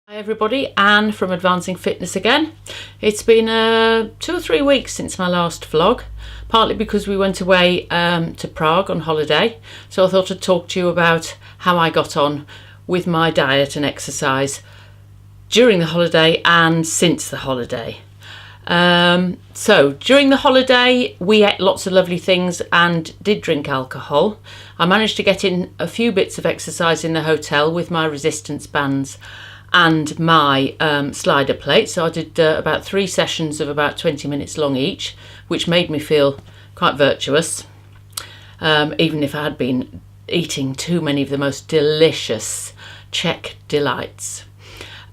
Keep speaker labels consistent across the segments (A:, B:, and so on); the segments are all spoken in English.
A: Hi everybody, Anne from Advancing Fitness again. It's been 2 or 3 weeks since my last vlog, partly because we went away to Prague on holiday, so I thought I'd talk to you about how I got on with my diet and exercise during the holiday and since the holiday. So during the holiday we ate lots of lovely things and did drink alcohol. I managed to get in a few bits of exercise in the hotel with my resistance bands and my slider plate. So I did about 3 sessions of about 20 minutes long each, which made me feel quite virtuous, even if I had been eating too many of the most delicious Czech delights.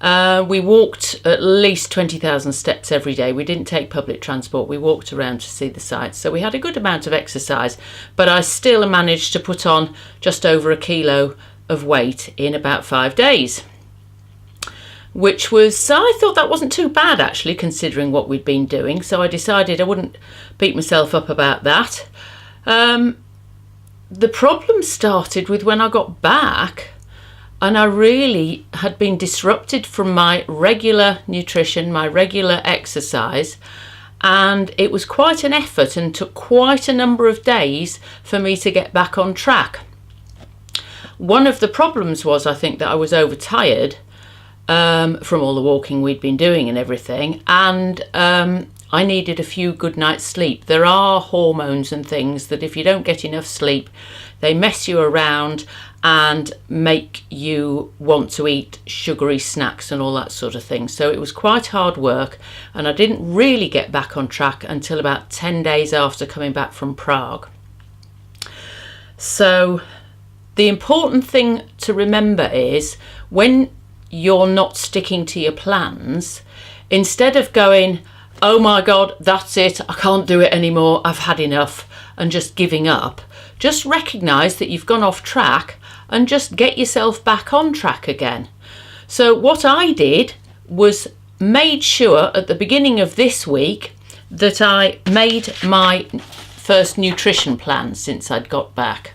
A: We walked at least 20,000 steps every day. We didn't take public transport, we walked around to see the sights, so we had a good amount of exercise, but I still managed to put on just over a kilo of weight in about 5 days. Which was, I thought that wasn't too bad actually, considering what we'd been doing, so I decided I wouldn't beat myself up about that. The problem started with when I got back and I really had been disrupted from my regular nutrition, my regular exercise, and it was quite an effort and took quite a number of days for me to get back on track. One of the problems was, I think, that I was overtired from all the walking we'd been doing and everything, and I needed a few good nights sleep. There are hormones and things that if you don't get enough sleep, they mess you around and make you want to eat sugary snacks and all that sort of thing. So it was quite hard work, and I didn't really get back on track until about 10 days after coming back from Prague. So the important thing to remember is, when you're not sticking to your plans, instead of going, oh my god, that's it, I can't do it anymore, I've had enough, and just giving up, just recognise that you've gone off track and just get yourself back on track again. So what I did was made sure at the beginning of this week that I made my first nutrition plan since I'd got back.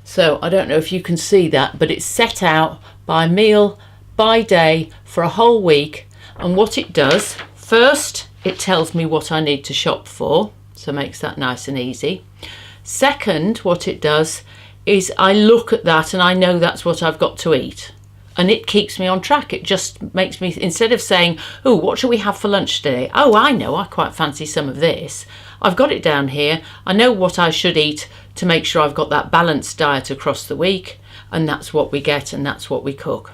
A: So I don't know if you can see that, but it's set out by meal by day for a whole week, and what it does, first it tells me what I need to shop for, so makes that nice and easy. Second, what it does is I look at that and I know that's what I've got to eat, and it keeps me on track. It just makes me, instead of saying, oh, what shall we have for lunch today? Oh, I know, I quite fancy some of this. I've got it down here. I know what I should eat to make sure I've got that balanced diet across the week, and that's what we get and that's what we cook.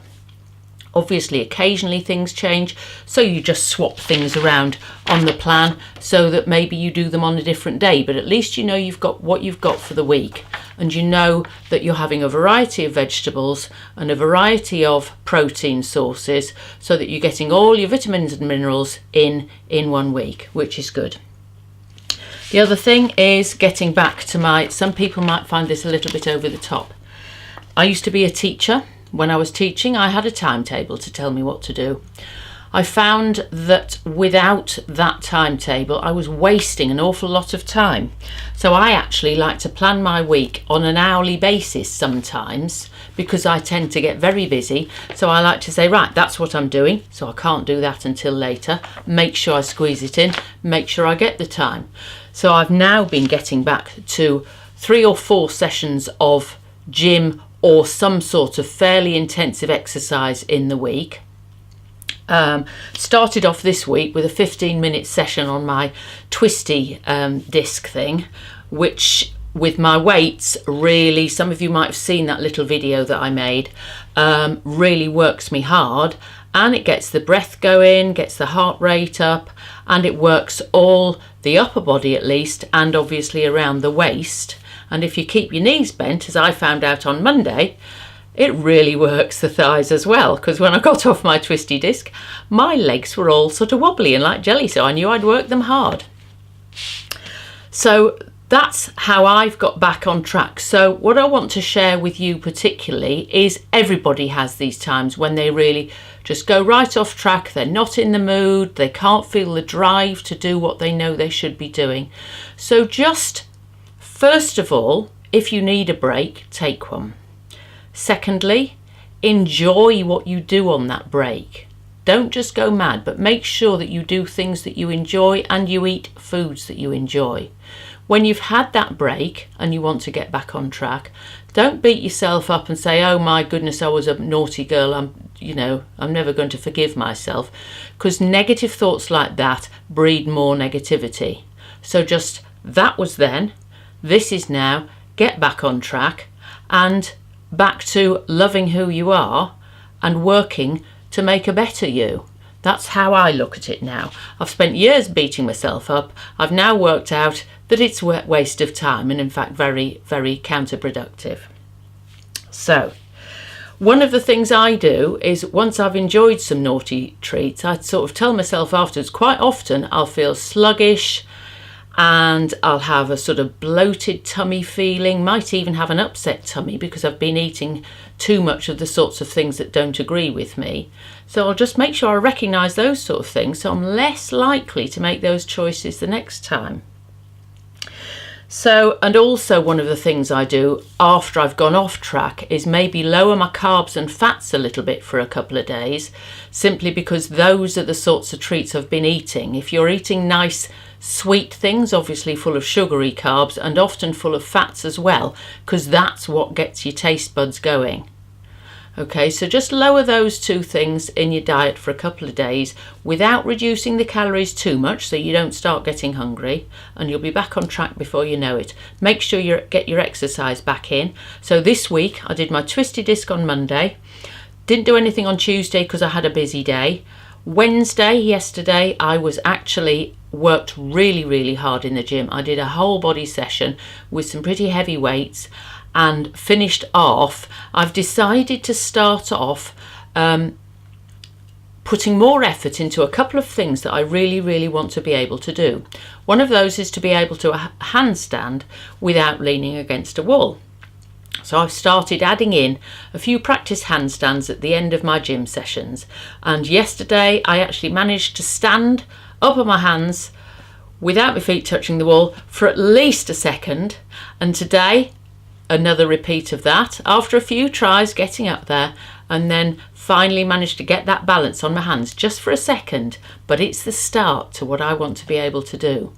A: Obviously, occasionally things change, so you just swap things around on the plan so that maybe you do them on a different day, but at least you know you've got what you've got for the week, and you know that you're having a variety of vegetables and a variety of protein sources, so that you're getting all your vitamins and minerals in 1 week, which is good. The other thing is getting back to some people might find this a little bit over the top. I used to be a teacher. When I was teaching, I had a timetable to tell me what to do. I found that without that timetable, I was wasting an awful lot of time. So I actually like to plan my week on an hourly basis sometimes, because I tend to get very busy. So I like to say, right, that's what I'm doing, so I can't do that until later. Make sure I squeeze it in, make sure I get the time. So I've now been getting back to 3 or 4 sessions of gym or some sort of fairly intensive exercise in the week. Started off this week with a 15-minute session on my twisty disc thing, which with my weights really, some of you might have seen that little video that I made, really works me hard, and it gets the breath going, gets the heart rate up, and it works all the upper body at least, and obviously around the waist. And if you keep your knees bent, as I found out on Monday, it really works the thighs as well, because when I got off my twisty disc, my legs were all sort of wobbly and like jelly, so I knew I'd work them hard. So that's how I've got back on track. So what I want to share with you particularly is, everybody has these times when they really just go right off track. They're not in the mood, they can't feel the drive to do what they know they should be doing. So just first of all, if you need a break, take one. Secondly, enjoy what you do on that break. Don't just go mad, but make sure that you do things that you enjoy and you eat foods that you enjoy. When you've had that break and you want to get back on track, don't beat yourself up and say, oh my goodness, I was a naughty girl, I'm never going to forgive myself, because negative thoughts like that breed more negativity. So just, that was then, this is now, get back on track and back to loving who you are and working to make a better you. That's how I look at it now. I've spent years beating myself up. I've now worked out that it's a waste of time and in fact very, very counterproductive. So one of the things I do is, once I've enjoyed some naughty treats, I sort of tell myself afterwards, quite often I'll feel sluggish and I'll have a sort of bloated tummy feeling, might even have an upset tummy because I've been eating too much of the sorts of things that don't agree with me. So I'll just make sure I recognise those sort of things so I'm less likely to make those choices the next time. So, and also one of the things I do after I've gone off track is maybe lower my carbs and fats a little bit for a couple of days, simply because those are the sorts of treats I've been eating. If you're eating nice sweet things, obviously full of sugary carbs and often full of fats as well, because that's what gets your taste buds going. Okay, so just lower those two things in your diet for a couple of days without reducing the calories too much so you don't start getting hungry, and you'll be back on track before you know it. Make sure you get your exercise back in. So this week I did my twisted disc on Monday, didn't do anything on Tuesday because I had a busy day. Wednesday, yesterday, I was actually worked really, really hard in the gym. I did a whole body session with some pretty heavy weights and finished off. I've decided to start off putting more effort into a couple of things that I really, really want to be able to do. One of those is to be able to handstand without leaning against a wall. So I've started adding in a few practice handstands at the end of my gym sessions. And yesterday I actually managed to stand up on my hands without my feet touching the wall for at least a second. And today, another repeat of that after a few tries getting up there, and then finally managed to get that balance on my hands just for a second. But it's the start to what I want to be able to do.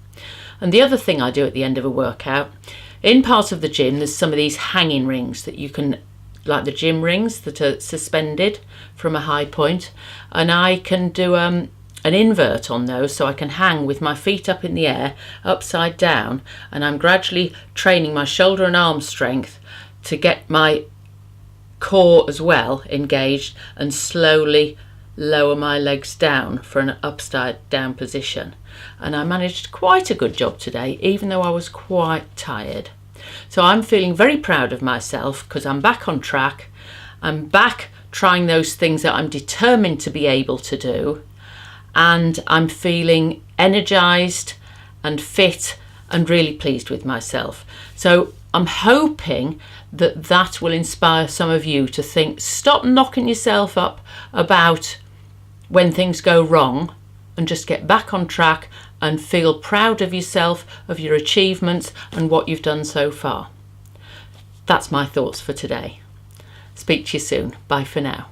A: And the other thing I do at the end of a workout, in part of the gym, there's some of these hanging rings that you can, like the gym rings that are suspended from a high point, and I can do an invert on those, so I can hang with my feet up in the air, upside down, and I'm gradually training my shoulder and arm strength to get my core as well engaged and slowly lower my legs down for an upside down position. And I managed quite a good job today, even though I was quite tired. So I'm feeling very proud of myself because I'm back on track. I'm back trying those things that I'm determined to be able to do, and I'm feeling energized and fit and really pleased with myself. So I'm hoping that that will inspire some of you to think, stop knocking yourself up about when things go wrong and just get back on track and feel proud of yourself, of your achievements and what you've done so far. That's my thoughts for today. Speak to you soon. Bye for now.